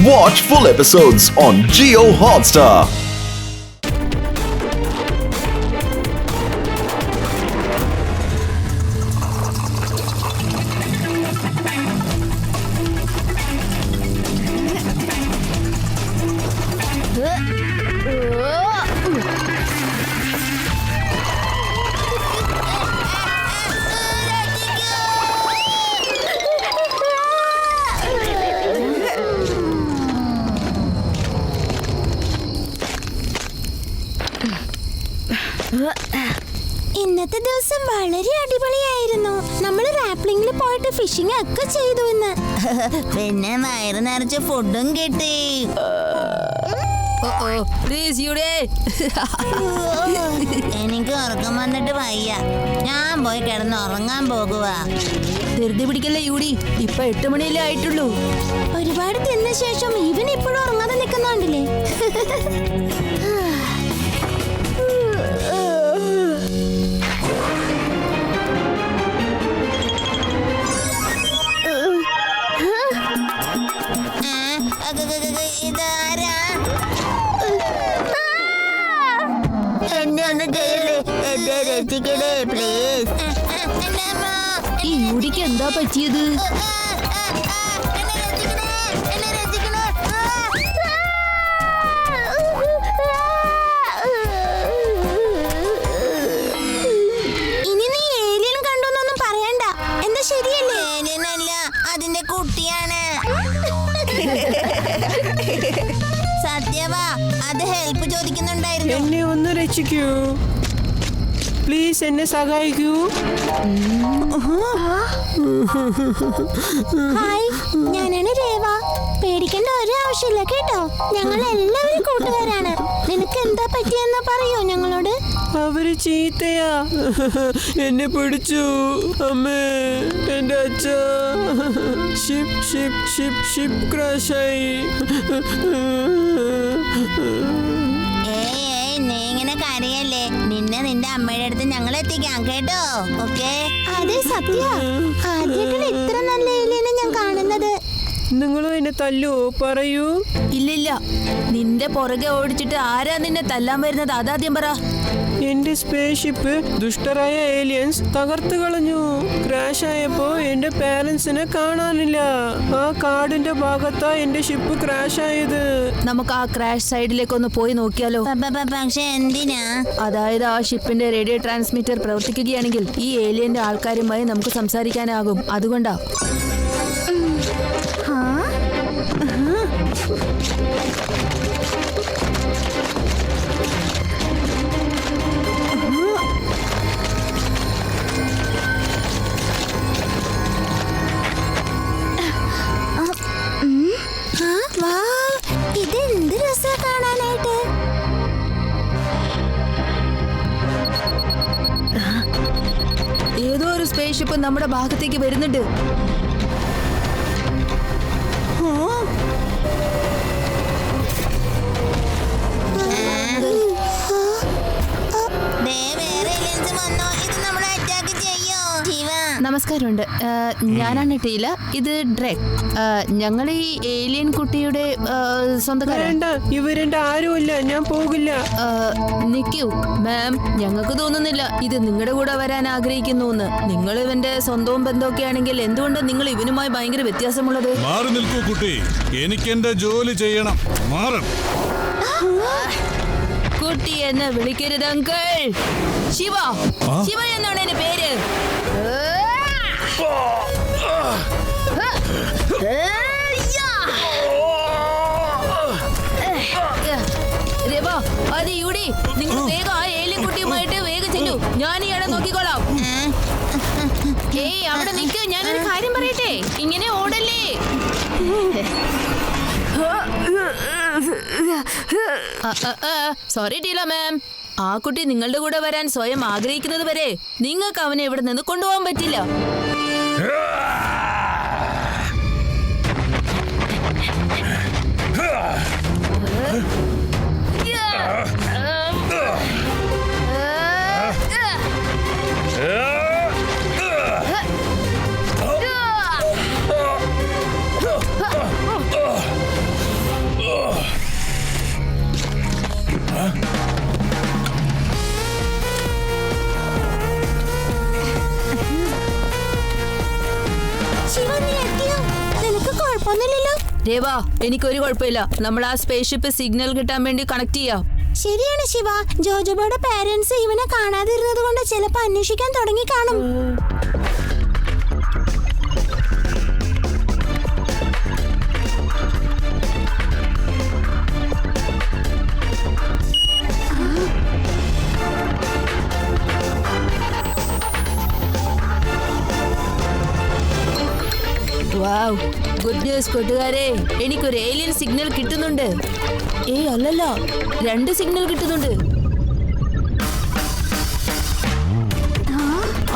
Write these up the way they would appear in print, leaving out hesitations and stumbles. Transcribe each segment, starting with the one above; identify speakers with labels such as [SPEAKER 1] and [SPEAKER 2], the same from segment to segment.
[SPEAKER 1] Watch full episodes on Jio Hotstar.
[SPEAKER 2] ഇന്നത്തെ ദിവസം വളരെ അടിപൊളിയായിരുന്നു. നമ്മൾ റാപ്ലിംഗിൽ പോയിട്ട് ഫിഷിംഗ് ഒക്കെ ചെയ്തു ഇന്ന്. പിന്നെ വയറ് നിറച്ച് ഫുഡും കിട്ടി. എനിക്ക് ഉറക്കം വന്നിട്ട് വയ്യ. ഞാൻ പോയി കിടന്ന് ഉറങ്ങാൻ പോകുക.
[SPEAKER 3] ധൃതി പിടിക്കല്ലേ യൂടി, ഇപ്പൊ 8 മണിയല്ലേ ആയിട്ടുള്ളൂ.
[SPEAKER 2] ഒരുപാട് തിന്ന ശേഷം ഇവൻ ഇപ്പോഴും ഉറങ്ങാതെ നിൽക്കുന്നുണ്ടല്ലേ.
[SPEAKER 3] ഈ യൂടിക്ക് എന്താ പറ്റിയത്?
[SPEAKER 2] ഇനി നീ ഏലിയൻ കണ്ടോന്നൊന്നും പറയണ്ട. എന്താ ശരിയല്ലേ? ഏലിയനല്ല, അതിന്റെ കുട്ടിയാണ്. സത്യവാ, അത് ഹെൽപ്പ് ചോദിക്കുന്നുണ്ടായിരുന്നു.
[SPEAKER 4] എന്നെ ഒന്ന് രക്ഷിക്കൂ പ്ലീസ്, എന്നെ സഹായിക്കൂ.
[SPEAKER 2] ഹായ്, ഞാനാണ് രേവ. പേടിക്കേണ്ട ഒരു ആവശ്യമില്ല കേട്ടോ. ഞങ്ങൾ എല്ലാവരും കൂട്ടുകാരാണ്. നിനക്ക് എന്താ പറ്റിയെന്ന് പറയോ ഞങ്ങളോട്?
[SPEAKER 4] അവര് ചീത്തയാ, എന്നെ പിടിച്ചു. അമ്മേ, എന്റെ അച്ഛ, ഷിപ്പ് ക്രാഷായി.
[SPEAKER 2] നീ ഇങ്ങനെ കരയല്ലേ. നിന്നെ നിന്റെ അമ്മയുടെ അടുത്ത് ഞങ്ങൾ എത്തിക്കാം കേട്ടോ. ഓക്കേ? അതെ സത്യ, ആദ്യമായിട്ടാണ് ഇത്ര നല്ല ഏലിയനെ ഞാൻ കാണുന്നത്.
[SPEAKER 4] നിങ്ങളും എന്നെ തല്ലോ, പറയൂ.
[SPEAKER 3] ഇല്ലില്ല, നിന്റെ പുറകെ ഓടിച്ചിട്ട് ആരാ നിന്നെ തല്ലാൻ വരുന്നത്? അതാദ്യം പറ.
[SPEAKER 4] എന്റെ സ്പേസ് ഷിപ്പ് ദുഷ്ടരായ ഏലിയൻസ് തകർത്തു കളഞ്ഞു. ക്രാഷ് ആയപ്പോ എന്റെ പാരന്റ്സിനെ കാണാനില്ല. ആ കാടിന്റെ ഭാഗത്താ എന്റെ ഷിപ്പ് ക്രാഷ് ആയത്.
[SPEAKER 3] നമുക്ക് ആ ക്രാഷ് സൈഡിലേക്ക് ഒന്ന് പോയി നോക്കിയാലോ?
[SPEAKER 2] പക്ഷെ എന്തിനാ?
[SPEAKER 3] അതായത് ആ ഷിപ്പിന്റെ റേഡിയോ ട്രാൻസ്മിറ്റർ പ്രവർത്തിക്കുകയാണെങ്കിൽ ഈ ഏലിയന്റെ ആൾക്കാരുമായി നമുക്ക് സംസാരിക്കാനാകും. അതുകൊണ്ടാ.
[SPEAKER 2] ഇതെന്ത് രസാ കാണാനായിട്ട്.
[SPEAKER 3] ഏതോ ഒരു സ്പേസ് ഷിപ്പ് നമ്മുടെ ഭാഗത്തേക്ക് വരുന്നുണ്ട്. നമസ്കാരമുണ്ട്, ഞാനാണ് ടീല. ഇത് ഡ്രെക്. ഞങ്ങൾ ഈ ഏലിയൻ കുട്ടിയുടെ സ്വന്തക്കാരാണ്.
[SPEAKER 4] ഇവരെന്റെ ആരുമില്ല, ഞാൻ പോകില്ല.
[SPEAKER 3] നിക്കൂ മാം, ഞങ്ങൾക്ക് തോന്നുന്നില്ല ഇത് നിങ്ങളുടെ കൂടെ വരാൻ ആഗ്രഹിക്കുന്നു എന്ന്. നിങ്ങൾ ഇവന്റെ സ്വന്തവും ബന്ധമൊക്കെ ആണെങ്കിൽ എന്തുകൊണ്ട് നിങ്ങൾ ഇവനുമായി ഭയങ്കര വ്യത്യാസമുള്ളത്?
[SPEAKER 5] മാറി നിൽക്കൂ കുട്ടി, എനിക്ക് എന്റെ ജോലി ചെയ്യണം. മാറണം.
[SPEAKER 3] കുട്ടി എന്ന് വിളിക്കരുത് അങ്കിൾ. ശിവ, ശിവ എന്നാണ് എന്റെ പേര്. രവ, അത് യൂടി, നിങ്ങൾ വേഗം ആ ഏലിയൻ കുട്ടിയുമായിട്ട് വേഗം ചെല്ലു. ഞാൻ ഇയാളെ നോക്കിക്കോളാം. ഏയ്, അവിടെ നിൽക്ക്, ഞാനൊരു കാര്യം പറയട്ടെ. ഇങ്ങനെ ഓടല്ലേ. സോറി ടീല മാം, ആ കുട്ടി നിങ്ങളുടെ കൂടെ വരാൻ സ്വയം ആഗ്രഹിക്കുന്നത് വരെ നിങ്ങൾക്ക് അവനെ ഇവിടെ നിന്ന് കൊണ്ടുപോകാൻ പറ്റില്ല.
[SPEAKER 2] കുഴപ്പമൊന്നുമില്ലല്ലോ.
[SPEAKER 3] രേവ, എനിക്കൊരു കുഴപ്പമില്ല. നമ്മൾ ആ സ്പേസ് ഷിപ്പ് സിഗ്നൽ കിട്ടാൻ വേണ്ടി കണക്ട് ചെയ്യാം.
[SPEAKER 2] ശരിയാണ് ശിവ. ജോജോബോയുടെ പാരന്റ്സ് ഇവനെ കാണാതിരുന്നത് കൊണ്ട് ചിലപ്പോ അന്വേഷിക്കാൻ തുടങ്ങി കാണും.
[SPEAKER 3] വാവ്, ഗുഡ് ന്യൂസ് കൂട്ടുകാരെ. എനിക്കൊരു ഏലിയൻ സിഗ്നൽ കിട്ടുന്നുണ്ട്. അല്ലല്ല, 2 സിഗ്നൽ കിട്ടുന്നുണ്ട്.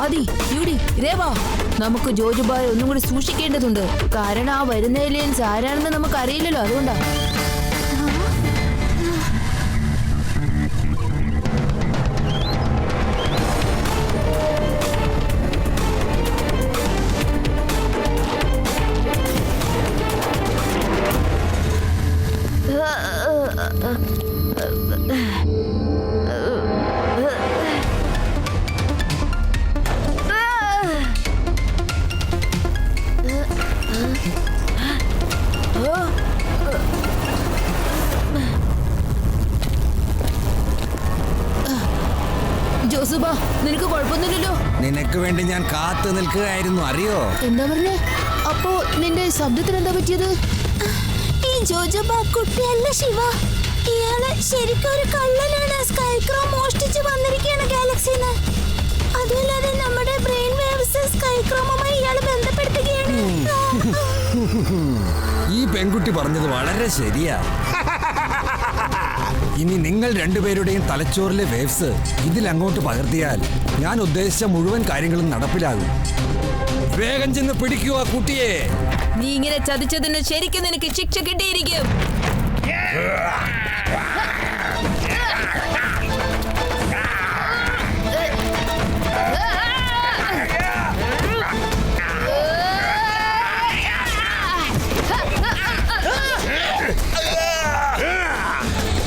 [SPEAKER 3] ആദി, യുഡി, രേവ, നമുക്ക് ജോജുബായെ ഒന്നും കൂടി സൂക്ഷിക്കേണ്ടതുണ്ട്. കാരണം ആ വരുന്ന ഏലിയൻസ് ആരാണെന്ന് നമുക്ക് അറിയില്ലല്ലോ, അതുകൊണ്ടാ. ജോസുബ, നിനക്ക് കുഴപ്പമൊന്നുമില്ലല്ലോ?
[SPEAKER 6] നിനക്ക് വേണ്ടി ഞാൻ കാത്തു നിൽക്കുകയായിരുന്നു, അറിയോ?
[SPEAKER 3] എന്താ പറഞ്ഞേ? അപ്പോ നിന്റെ ശബ്ദത്തിന് എന്താ പറ്റിയത്?
[SPEAKER 2] ഈ ജോജോബ കുട്ടിയല്ല ശിവ. ഇയാള് ശരിക്കും ഒരു കള്ളനാണ്. സ്കൈക്രോ മോഷ്ടിച്ച് വന്നിരിക്കുകയാണ് ഗാലക്സിന്ന്. അതുമല്ലാതെ നമ്മുടെ ബ്രെയിൻ വേവ്സ് സ്കൈക്രോമുമായി ഇയാള് ബന്ധപ്പെടുത്തുകയാണ്.
[SPEAKER 6] ഈ പെൺകുട്ടി പറഞ്ഞത് വളരെ ശരിയാ. ഇനി നിങ്ങൾ രണ്ടുപേരുടെയും തലച്ചോറിലെ വേവ്സ് ഇതിലങ്ങോട്ട് പകർത്തിയാൽ ഞാൻ ഉദ്ദേശിച്ച മുഴുവൻ കാര്യങ്ങളും നടപ്പിലാകും. വേഗം ചെന്ന് പിടിക്കുക കുട്ടിയെ.
[SPEAKER 3] നീ ഇങ്ങനെ ചതിച്ചതിന് ശരിക്കും നിനക്ക് ശിക്ഷ കിട്ടിയിരിക്കും.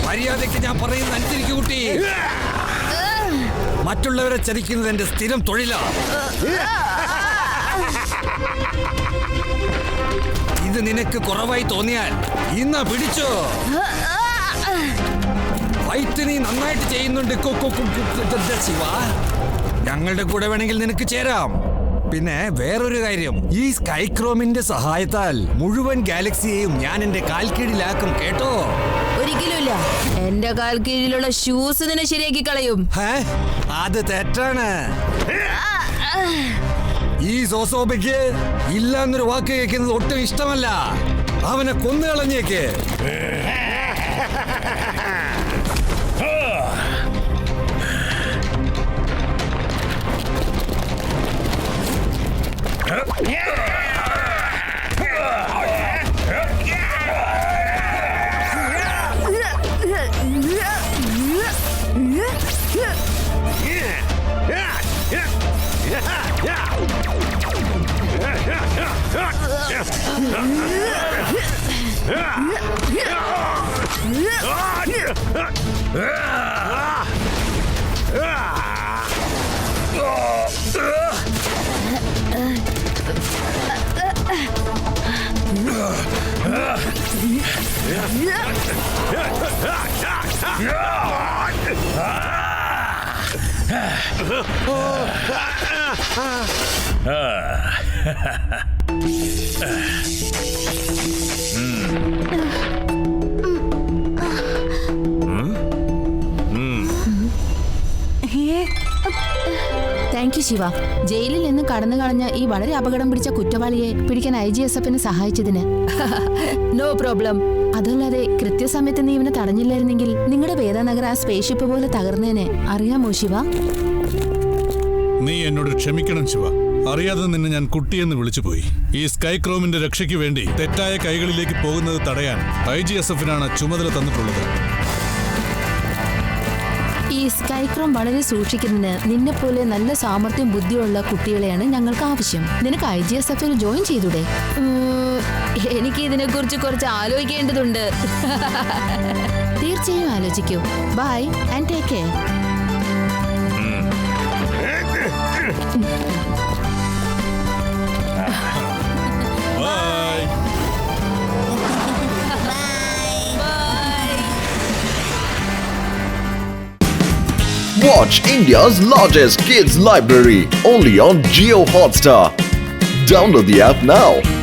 [SPEAKER 6] മര്യാദയ്ക്ക് ഞാൻ പറയുന്നത് അനുസരിക്കൂ കുട്ടി. മറ്റുള്ളവരെ ചതിക്കുന്നത് എന്റെ സ്ഥിരം തൊഴിലാ. ഇത് നിനക്ക് കുറവായി തോന്നിയാൽ ഇന്ന് പിടിച്ചോ. ഫൈറ്റ് നീ നന്നായിട്ട് ചെയ്യുന്നുണ്ട് ശിവ. ഞങ്ങളുടെ കൂടെ വേണമെങ്കിൽ നിനക്ക് ചേരാം. പിന്നെ വേറൊരു കാര്യം, ഈ സ്കൈക്രോമിന്റെ സഹായത്താൽ മുഴുവൻ ഗാലക്സിയെയും ഞാൻ എന്റെ കാൽക്കീഴിലാക്കും, കേട്ടോ?
[SPEAKER 3] ഒരിക്കലുമില്ല. എന്റെ കാൽ കീഴിലുള്ള ഷൂസ് നിന്നെ ശരിയാക്കി കളയും.
[SPEAKER 6] അത് തെറ്റാണ്. ഈ സോസോബയ്ക്ക് ഇല്ല എന്നൊരു വാക്ക് കേൾക്കുന്നത് ഒട്ടും ഇഷ്ടമല്ല. അവനെ കൊന്നുകളഞ്ഞേക്ക്.
[SPEAKER 3] Thank you Shiva. ജയിലിൽ നിന്ന് കടന്നു കളഞ്ഞ ഈ വളരെ അപകടം പിടിച്ച കുറ്റവാളിയെ പിടിക്കാൻ IGSFന് സഹായിച്ചതിന്. No problem. അതല്ലാതെ കൃത്യസമയത്ത് നീ ഇവനെ തടഞ്ഞില്ലായിരുന്നെങ്കിൽ നിങ്ങളുടെ വേദനഗർ ആ സ്പേസ് ഷിപ്പ് പോലെ തകർന്നേനെ. അറിയാമോ ശിവ?
[SPEAKER 5] നീ എന്നോട് ക്ഷമിക്കണം ശിവ. അറിയാതെ നിന്നെ ഞാൻ കുട്ടിയെന്ന് വിളിച്ചുപോയി. ഈ സ്കൈക്രോമിന്റെ രക്ഷയ്ക്ക് വേണ്ടി തെറ്റായ കൈകളിലേക്ക് പോകുന്നത് തടയാൻ IGSFനാണ് ചുമതല തന്നിട്ടുള്ളത്.
[SPEAKER 3] ഈ സ്കൈക്രോം വളരെ സൂക്ഷിക്കുന്നതിന് നിന്നെ പോലെ നല്ല സാമർത്ഥ്യം ബുദ്ധിയുള്ള കുട്ടികളെയാണ് ഞങ്ങൾക്ക് ആവശ്യം. നിനക്ക് IGSFൽ ജോയിൻ ചെയ്തൂടെ? എനിക്ക് ഇതിനെക്കുറിച്ച് കുറച്ച് ആലോചിക്കേണ്ടതുണ്ട്. തീർച്ചയായും ആലോചിക്കൂ. Bye and take care.
[SPEAKER 5] Bye.
[SPEAKER 1] Watch India's largest kids library only on Jio Hotstar. Download the app now.